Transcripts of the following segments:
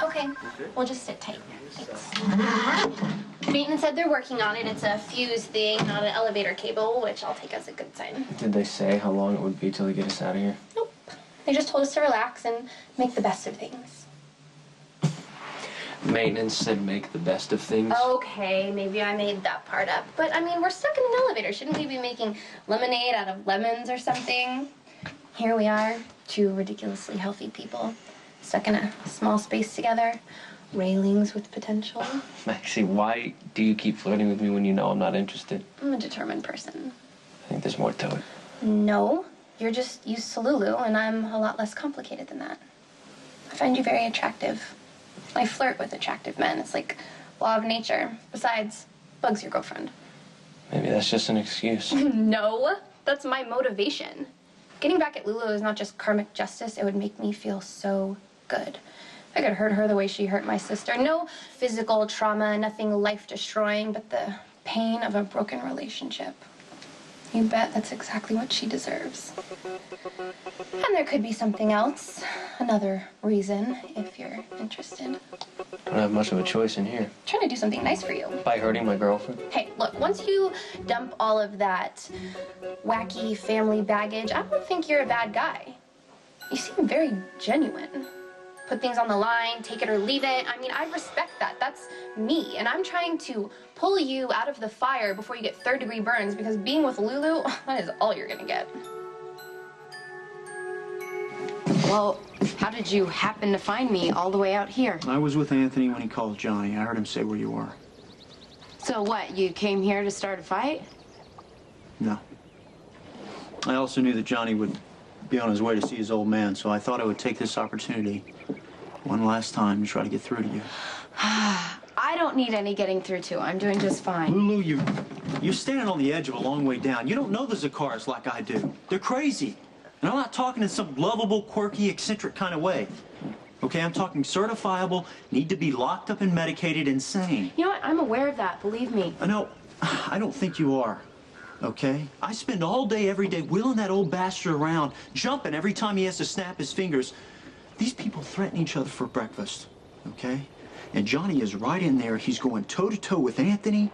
Okay, we'll just sit tight. Thanks. Maintenance said they're working on it. It's a fuse thing, not an elevator cable, which I'll take as a good sign. Did they say how long it would be till they get us out of here? Nope. They just told us to relax and make the best of things. Maintenance said make the best of things? Okay, maybe I made that part up. But, I mean, we're stuck in an elevator. Shouldn't we be making lemonade out of lemons or something? Here we are, two ridiculously healthy people, stuck in a small space together. Railings with potential. Maxie, why do you keep flirting with me when you know I'm not interested? I'm a determined person. I think there's more to it. No, you're just used to Lulu, and I'm a lot less complicated than that. I find you very attractive. I flirt with attractive men. It's like law of nature. Besides, Bug's your girlfriend. Maybe that's just an excuse. No, that's my motivation. Getting back at Lulu is not just karmic justice. It would make me feel so good. I could hurt her the way she hurt my sister. No physical trauma, nothing life-destroying, but the pain of a broken relationship. You bet that's exactly what she deserves. And there could be something else. Another reason, if you're interested. I don't have much of a choice in here. I'm trying to do something nice for you. By hurting my girlfriend? Hey, look, once you dump all of that wacky family baggage, I don't think you're a bad guy. You seem very genuine. Put things on the line, take it or leave it. I mean, I respect that. That's me. And I'm trying to pull you out of the fire before you get third-degree burns, because being with Lulu, that is all you're gonna get. Well, how did you happen to find me all the way out here? I was with Anthony when he called Johnny. I heard him say where you were. So what, you came here to start a fight? No. I also knew that Johnny would be on his way to see his old man, so I thought I would take this opportunity one last time to try to get through to you. I don't need any getting through to. I'm doing just fine. Lulu, you're standing on the edge of a long way down. You don't know the Zacharas like I do. They're crazy. And I'm not talking in some lovable, quirky, eccentric kind of way. Okay, I'm talking certifiable, need to be locked up and medicated, insane. You know what? I'm aware of that, believe me. No, I don't think you are. Okay? I spend all day, every day, wheeling that old bastard around, jumping every time he has to snap his fingers. These people threaten each other for breakfast, okay? And Johnny is right in there. He's going toe-to-toe with Anthony,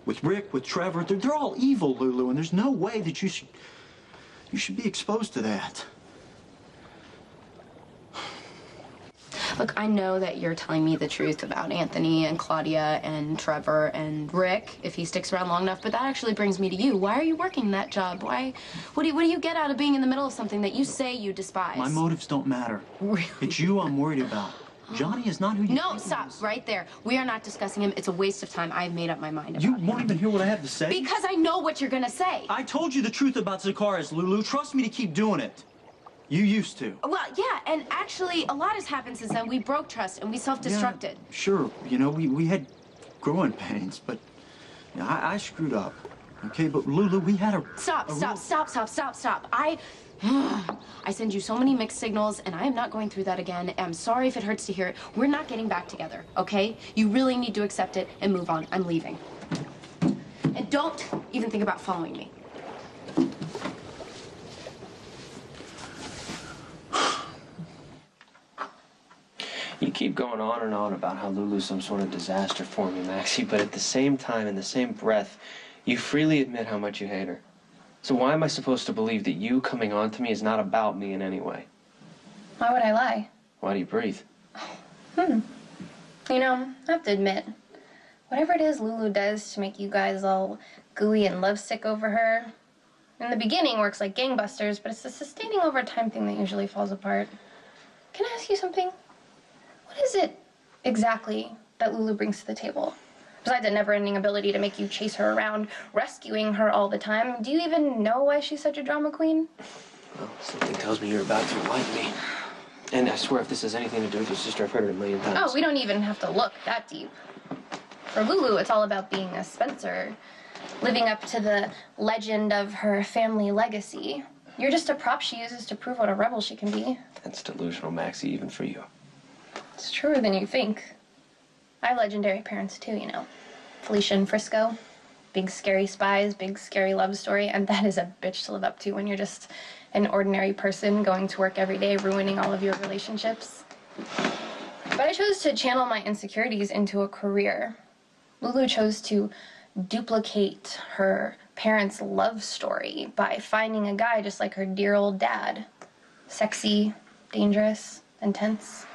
with Rick, with Trevor. They're all evil, Lulu, and there's no way that you should be exposed to that. Look, I know that you're telling me the truth about Anthony and Claudia and Trevor and Rick, if he sticks around long enough, but that actually brings me to you. Why are you working that job? What do you get out of being in the middle of something that you say you despise? My motives don't matter. Really? It's you I'm worried about. Johnny is not who you think he stop, is. right there. We are not discussing him. It's a waste of time. I've made up my mind about You him. won't even hear what I have to say? Because I know what you're gonna say. I told you the truth about Zachara's, Lulu. Trust me to keep doing it. You used to. Well, yeah, and actually, a lot has happened since then. We broke trust and we self-destructed. Yeah, sure, you know, we had growing pains, but I screwed up. Okay, but Lulu, we had a... Stop. I send you so many mixed signals, and I am not going through that again. I'm sorry if it hurts to hear it. We're not getting back together, okay? You really need to accept it and move on. I'm leaving. And don't even think about following me. You keep going on and on about how Lulu's some sort of disaster for me, Maxie, but at the same time, in the same breath, you freely admit how much you hate her. So why am I supposed to believe that you coming on to me is not about me in any way? Why would I lie? Why do you breathe? You know, I have to admit, whatever it is Lulu does to make you guys all gooey and lovesick over her, in the beginning works like gangbusters, but it's the sustaining over time thing that usually falls apart. Can I ask you something? What is it exactly that Lulu brings to the table? Besides a never-ending ability to make you chase her around, rescuing her all the time, do you even know why she's such a drama queen? Well, something tells me you're about to like me. And I swear if this has anything to do with your sister, I've heard it a million times. Oh, we don't even have to look that deep. For Lulu, it's all about being a Spencer, living up to the legend of her family legacy. You're just a prop she uses to prove what a rebel she can be. That's delusional, Maxie, even for you. It's truer than you think. I have legendary parents, too, you know. Felicia and Frisco. Big, scary spies, big, scary love story, and that is a bitch to live up to when you're just an ordinary person going to work every day, ruining all of your relationships. But I chose to channel my insecurities into a career. Lulu chose to duplicate her parents' love story by finding a guy just like her dear old dad. Sexy, dangerous, intense.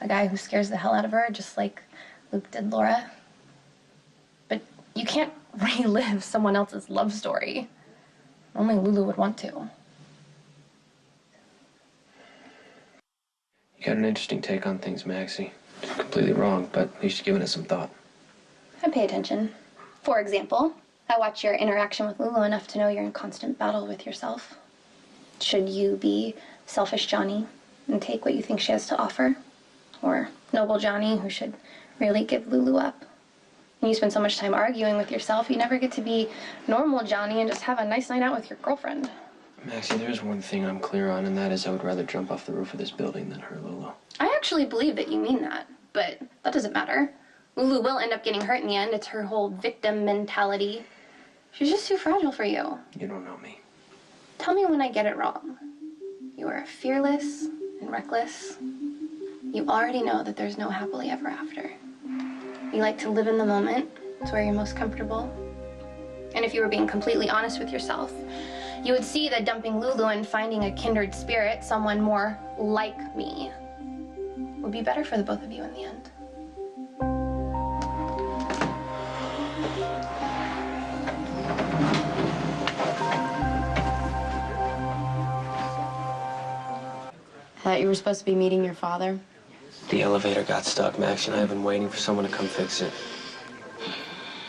A guy who scares the hell out of her, just like Luke did Laura. But you can't relive someone else's love story. Only Lulu would want to. You got an interesting take on things, Maxie. It's completely wrong, but at least you're giving it some thought. I pay attention. For example, I watch your interaction with Lulu enough to know you're in constant battle with yourself. Should you be selfish Johnny and take what you think she has to offer? Or noble Johnny who should really give Lulu up? And you spend so much time arguing with yourself, you never get to be normal Johnny and just have a nice night out with your girlfriend. Maxie, there's one thing I'm clear on, and that is I would rather jump off the roof of this building than hurt Lulu. I actually believe that you mean that, but that doesn't matter. Lulu will end up getting hurt in the end. It's her whole victim mentality. She's just too fragile for you. You don't know me. Tell me when I get it wrong. You are fearless and reckless. You already know that there's no happily ever after. You like to live in the moment. It's where you're most comfortable. And if you were being completely honest with yourself, you would see that dumping Lulu and finding a kindred spirit, someone more like me, would be better for the both of you in the end. I thought you were supposed to be meeting your father. The elevator got stuck, Max, and I've been waiting for someone to come fix it.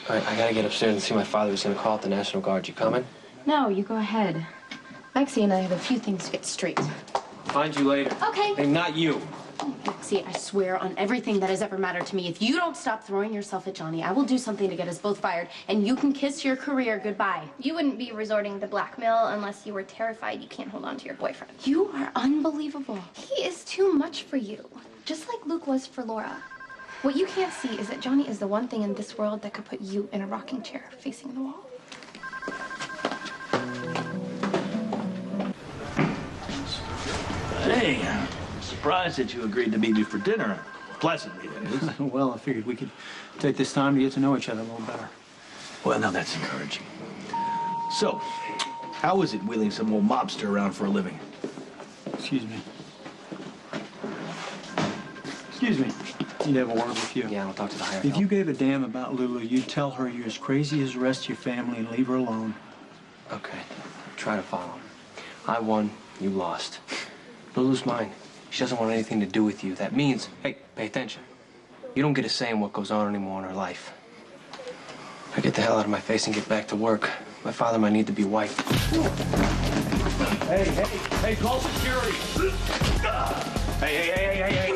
All right, I gotta get upstairs and see my father. He's gonna call out the National Guard. You coming? No, you go ahead. Maxie and I have a few things to get straight. Find you later. Okay. Hey, not you. Maxie, I swear on everything that has ever mattered to me, if you don't stop throwing yourself at Johnny, I will do something to get us both fired, and you can kiss your career goodbye. You wouldn't be resorting to blackmail unless you were terrified you can't hold on to your boyfriend. You are unbelievable. He is too much for you, just like Luke was for Laura. What you can't see is that Johnny is the one thing in this world that could put you in a rocking chair facing the wall. Hey, surprised that you agreed to meet me for dinner. Pleasantly, that is. Well, I figured we could take this time to get to know each other a little better. Well, now that's encouraging. So, how is it wheeling some old mobster around for a living? Excuse me. Excuse me. Need to have a word with you. Yeah, I'll talk to the higher If help. you gave a damn about Lulu, you'd tell her you're as crazy as the rest of your family and leave her alone. Okay, try to follow. I won, you lost. Lulu's mine. She doesn't want anything to do with you. That means, hey, pay attention. You don't get a say in what goes on anymore in her life. Now get the hell out of my face and get back to work. My father might need to be wiped. Hey, call security. Hey.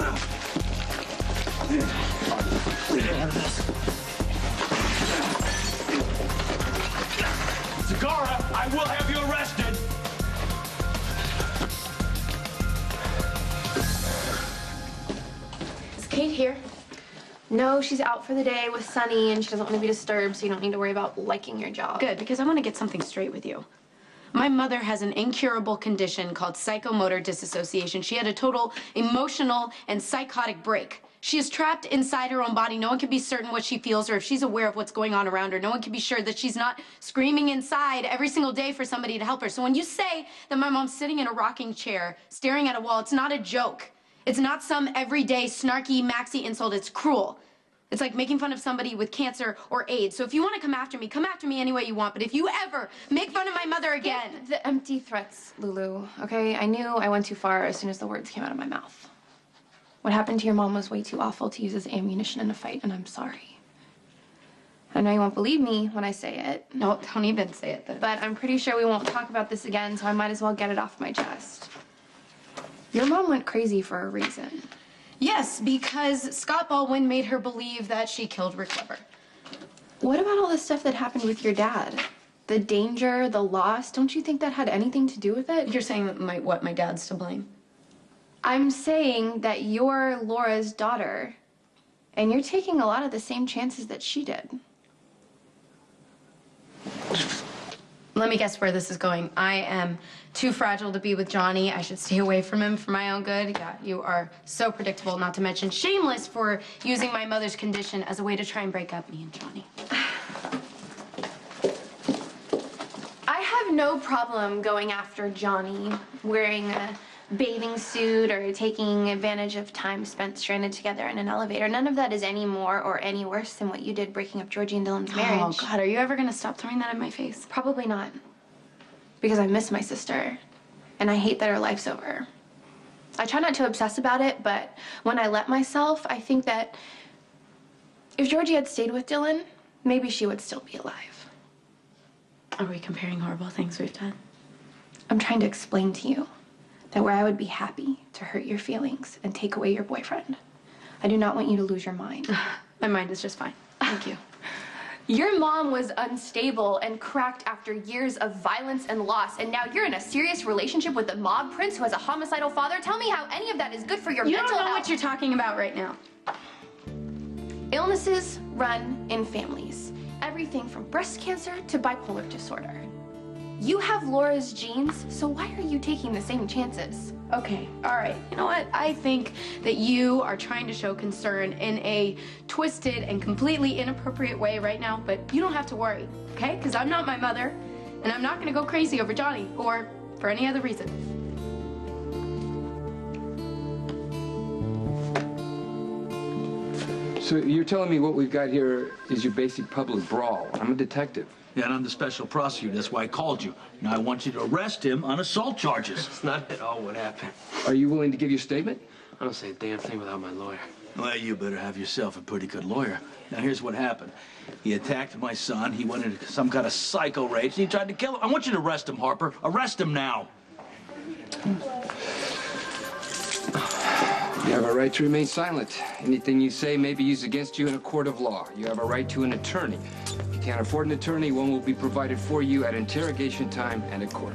Zachara, I will have you arrested. Is Kate here? No, she's out for the day with Sunny and she doesn't want to be disturbed, so you don't need to worry about liking your job. Good, because I want to get something straight with you. My mother has an incurable condition called psychomotor disassociation. She had a total emotional and psychotic break. She is trapped inside her own body. No one can be certain what she feels or if she's aware of what's going on around her. No one can be sure that she's not screaming inside every single day for somebody to help her. So when you say that my mom's sitting in a rocking chair, staring at a wall, it's not a joke. It's not some everyday snarky Maxie insult. It's cruel. It's like making fun of somebody with cancer or AIDS. So if you want to come after me any way you want. But if you ever make fun of my mother again... Get the empty threats, Lulu, okay? I knew I went too far as soon as the words came out of my mouth. What happened to your mom was way too awful to use as ammunition in a fight, and I'm sorry. I know you won't believe me when I say it. No, don't even say it. But I'm pretty sure we won't talk about this again, so I might as well get it off my chest. Your mom went crazy for a reason. Yes, because Scott Baldwin made her believe that she killed Rick Weber. What about all the stuff that happened with your dad? The danger, the loss, don't you think that had anything to do with it? You're saying that my dad's to blame? I'm saying that you're Laura's daughter, and you're taking a lot of the same chances that she did. Let me guess where this is going. I am too fragile to be with Johnny. I should stay away from him for my own good. Yeah, you are so predictable, not to mention shameless for using my mother's condition as a way to try and break up me and Johnny. I have no problem going after Johnny, wearing a bathing suit or taking advantage of time spent stranded together in an elevator. None of that is any more or any worse than what you did breaking up Georgie and Dylan's marriage. Oh, God, are you ever gonna stop throwing that in my face? Probably not. Because I miss my sister, and I hate that her life's over. I try not to obsess about it, but when I let myself, I think that if Georgie had stayed with Dylan, maybe she would still be alive. Are we comparing horrible things we've done? I'm trying to explain to you that where I would be happy to hurt your feelings and take away your boyfriend, I do not want you to lose your mind. My mind is just fine. Thank you. Your mom was unstable and cracked after years of violence and loss, and now you're in a serious relationship with a mob prince who has a homicidal father? Tell me how any of that is good for your mental health. You don't know what you're talking about right now. Illnesses run in families. Everything from breast cancer to bipolar disorder. You have Laura's genes, so why are you taking the same chances? Okay, all right. You know what? I think that you are trying to show concern in a twisted and completely inappropriate way right now, but you don't have to worry, okay? Because I'm not my mother, and I'm not going to go crazy over Johnny or for any other reason. So you're telling me what we've got here is your basic public brawl. I'm a detective. Yeah, and I'm the special prosecutor. That's why I called you. Now I want you to arrest him on assault charges. It's not at all what happened. Are you willing to give your statement? I don't say a damn thing without my lawyer. Well, you better have yourself a pretty good lawyer. Now, here's what happened. He attacked my son. He went into some kind of psycho rage, and he tried to kill him. I want you to arrest him, Harper. Arrest him now. You have a right to remain silent. Anything you say may be used against you in a court of law. You have a right to an attorney. If you can't afford an attorney, one will be provided for you at interrogation time and at court.